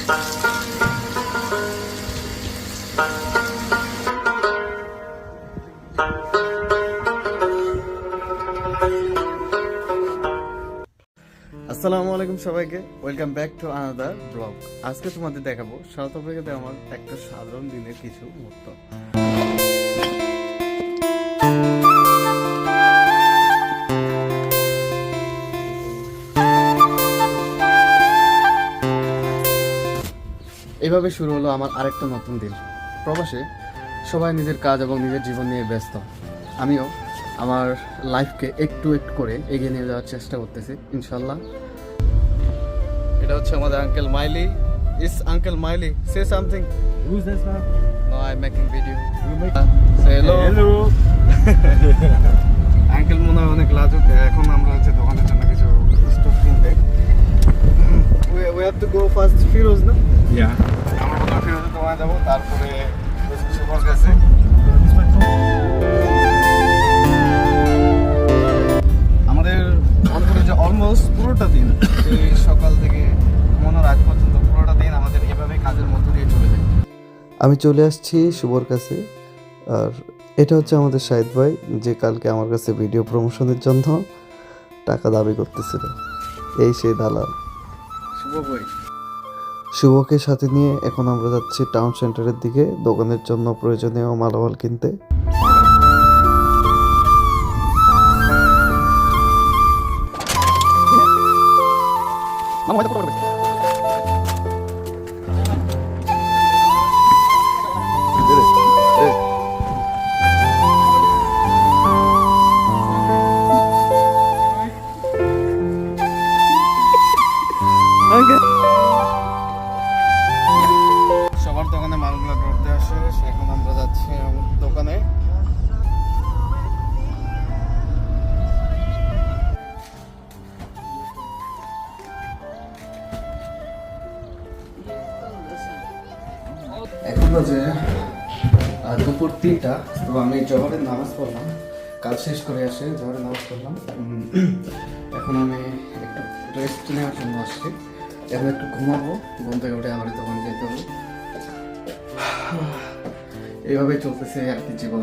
আসসালামু আলাইকুম সবাইকে, welcome back to another blog. আজকে তোমাদের দেখাবো সাউথ আফ্রিকাতে আমার একটা সাধারণ দিনের কিছু মুহূর্ত। এইভাবে শুরু হলো আমার আরেকটা নতুন দিন। প্রবাসে সবাই নিজের কাজ এবং নিজের জীবন নিয়ে ব্যস্ত। আমিও আমার লাইফকে একটু একটু করে এগিয়ে নিয়ে যাওয়ার চেষ্টা করতেছি, ইনশাল্লাহ। এটা হচ্ছে আমাদের uncle Miley. Is uncle Miley, say something. Who's this now? No, I making video. You make say hello. hello. Uncle মনে হয় অনেক লাজুক। এখন আমরা হচ্ছে দোকানের জন্য কিছু স্টক কিনতে। We have to go first Firoz, না? Yeah. আমরা প্রথমে ফিরোজের দোকানে যাবো, তারপরে শুভর কাছে। আমাদের অন্তরে যে অলমোস্ট পুরোটা দিন, এই সকাল থেকে ঘুমানোর আগ পর্যন্ত পুরোটা দিন আমাদের এভাবে কাজের মধ্য দিয়ে চলে যায়। আমি চলে আসছি শুভর কাছে। আর এটা হচ্ছে আমাদের শাহিদ ভাই, যে কালকে আমার কাছে ভিডিও প্রমোশনের জন্য টাকা দাবি করতেছিল। এই সেই দালাল শুভ ভাই। শুভকে সাথে নিয়ে এখন আমরা যাচ্ছি টাউন সেন্টারের দিকে দোকানের জন্য প্রয়োজনীয় মালামাল কিনতে। সবার দোকানে মালগুলো ধরতে আসে, এখন আমরা যাচ্ছি আমার দোকানে। এখন বাজে দুপুর 3টা। তো আমি জহরের নামাজ পড়লাম, কাজ শেষ করে আসে জহরের নামাজ পড়লাম। এখন আমি একটু রেস্ট নেওয়ার জন্য আসছি। এখন একটু ঘুমাবো, ঘুম থেকে উঠে আমার দোকানে যেতে হবে। এইভাবে চলতেছে আর কি জীবন।